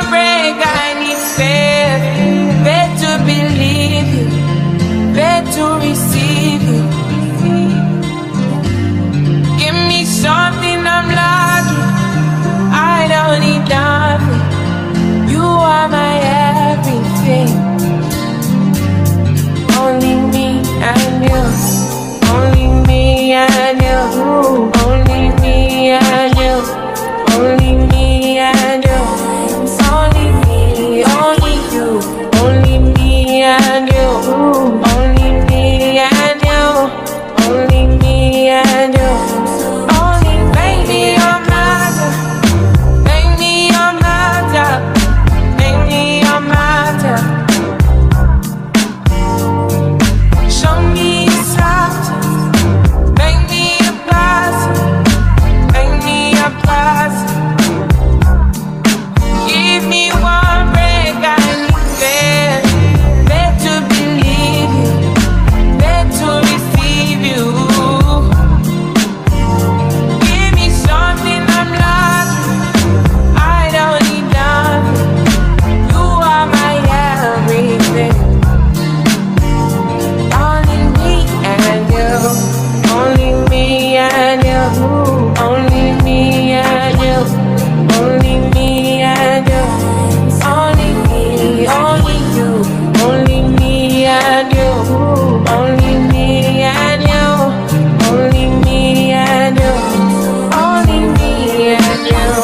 one break, I need faith. Faith to believe you, faith to receive you. Give me something I'm lacking, I don't need nothing. You are my everything. Only me and you, only me and you, only me and you, only me and you, only me, only you, only me and you, only me and you, only me and you, only baby you're matter, baby you're matter, baby you're matter. Show me a sign, make me a blossom, make me a blossom. Give me one break, I need faith, faith to believe you, faith to receive you. Give me something I'm lacking, I don't need nothing. You are my everything. Only me and you, only me and you, only me and you, only me and you, only me, only you, only me and you, only me and you, only me and you, only me and you.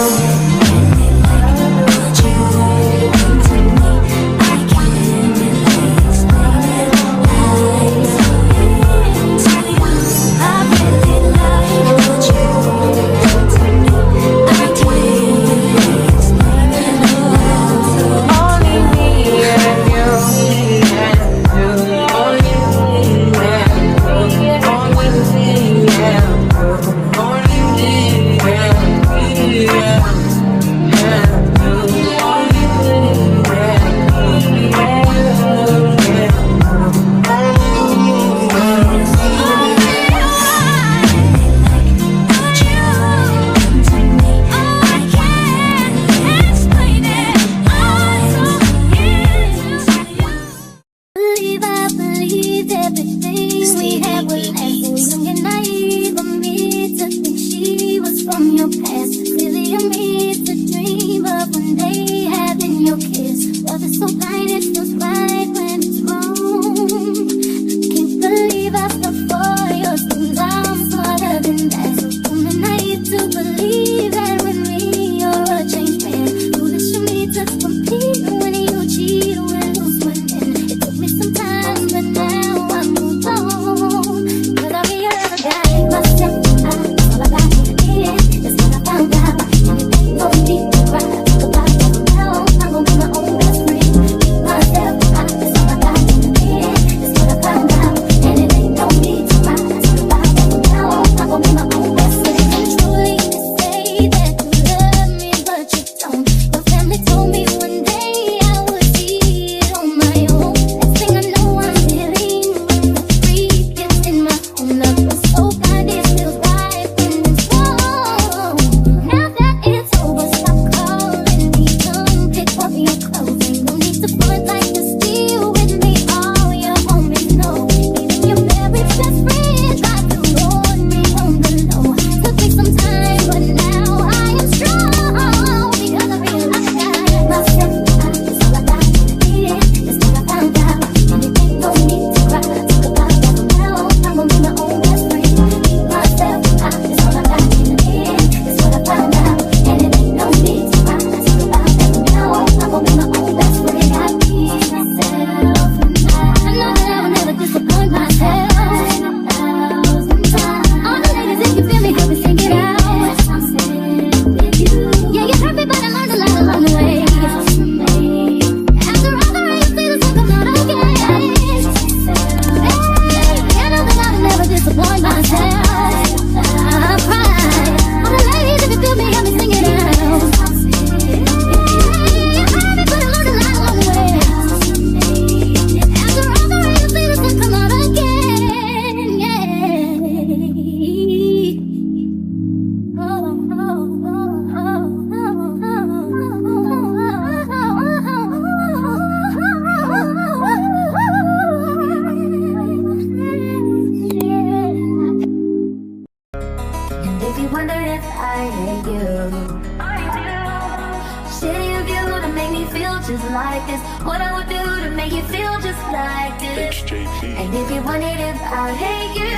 And if you wanted it, I hate you.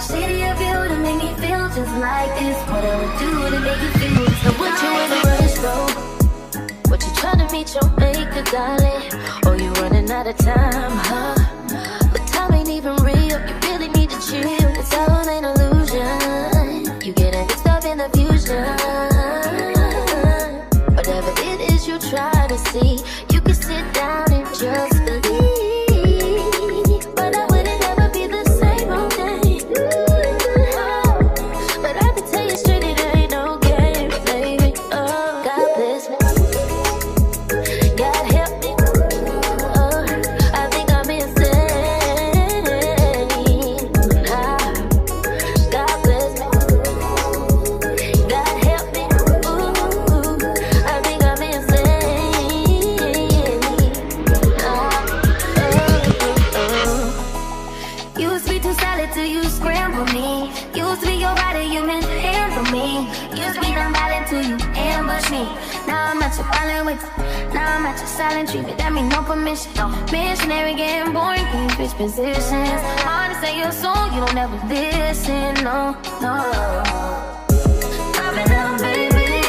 Shady of you to make me feel just like this. What I would do to make you feel so. What you in a rush, though? What you tryna meet your maker, darling? Or you running out of time, huh? But time ain't even real, you really need to chill. It's all an illusion. You getting mixed up in the fusion. Whatever it is you try to see, you can sit down and just believe. But I wouldn't ever be the same all day. But I can tell you straight, it ain't no game, baby. Oh, God bless me. God help me. Oh, I think I'm insane. God bless me. God help me. Ooh, I think I'm insane. Used to be too solid till you scramble me. Used to be your body, you can handle me. Used to be non-violent till you ambush me. Now I'm not your violent witch. Now I'm at your silent treatment. That mean no permission. No missionary getting boring. Can you switch positions? Hard to say your song, you don't ever listen. No, no. I've been down, baby.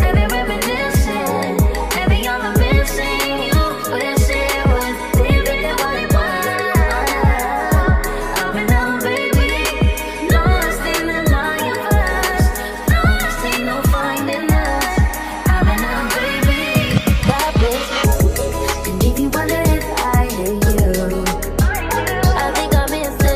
Every reminiscence, every other missing you. But that shit was different than what it was. I've been down, baby. Lost in the universe. Lost in no finding us. I've been down, baby. God bless you. And if you wonder if I hate you, I think I'm insane.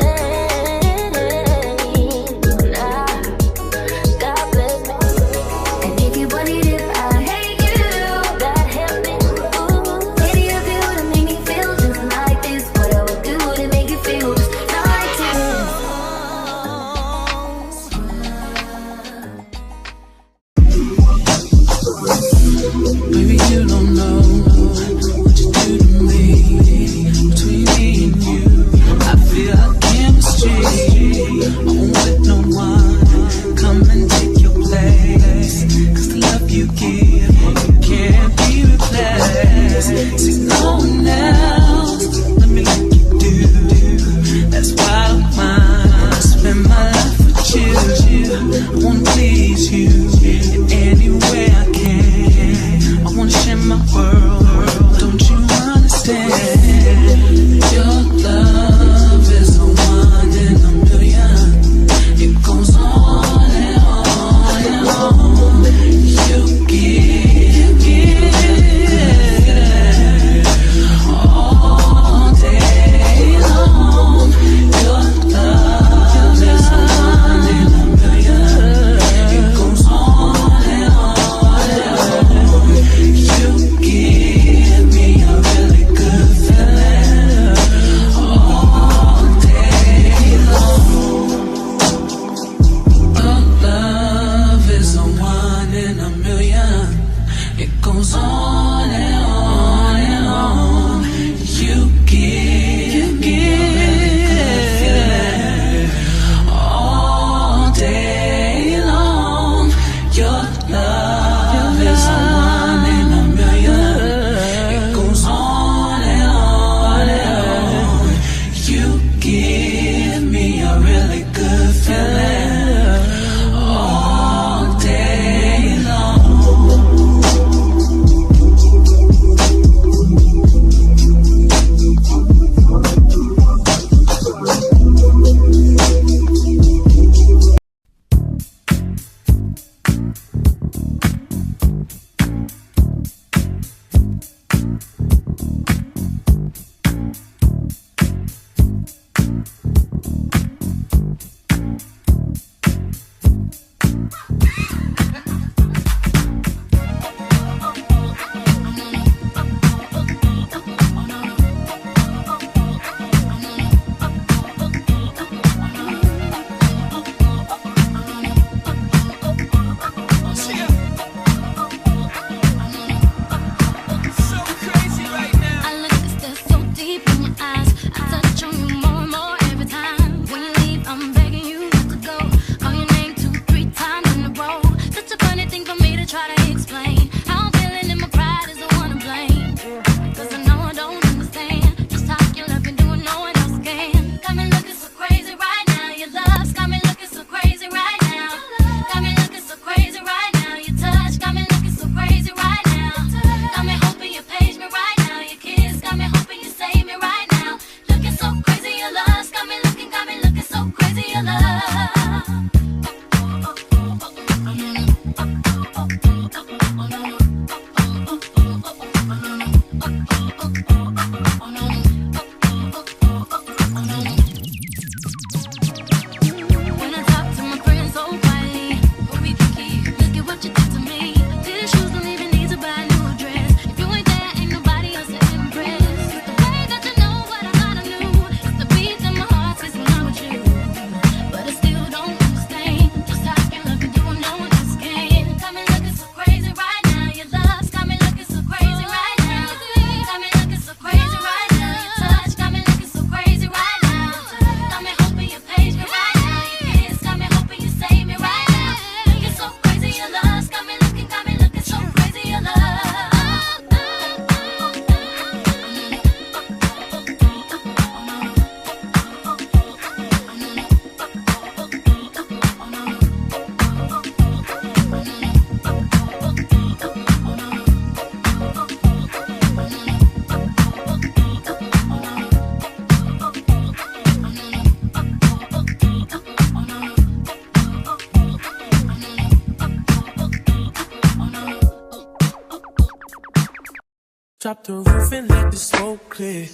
Drop the roof and let the smoke clear.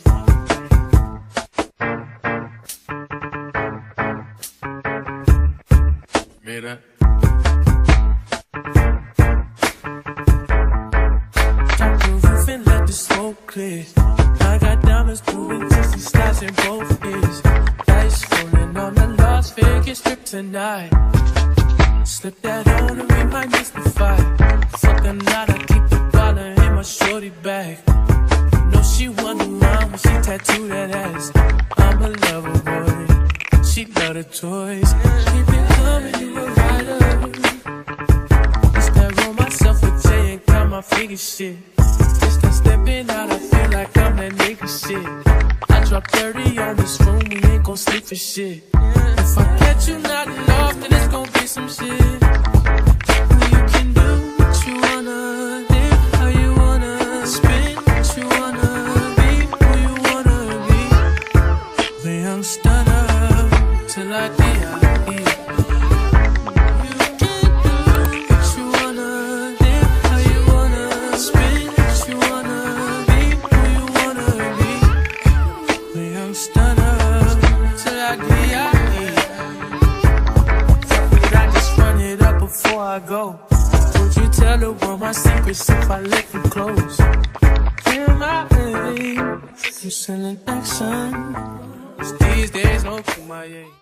Mira. Drop the roof and let the smoke clear. I got diamonds proving just slides in both ears. Dice rolling on the Las Vegas strip tonight. Slip that on and we might miss the fight. Fuck a night, I keep the dollar in my shorty bag. Know she won around when she tattooed that ass. I'm a lover boy, she love the toys. Keep it coming, you a rider. It's that roll myself with Jay and count my figure shit. Just that stepping out, I feel like I'm that nigga shit. I drop 30 on this room, we ain't gon' sleep for shit. If I catch you not enough, then it's gon' be some shit. You can do what you wanna, live how you wanna, spin what you wanna, be who you wanna be. The young stunner, till I die. I go. Would you tell the world my secrets if I let you close? Feel my pain, you selling action. These days, no Kumaye.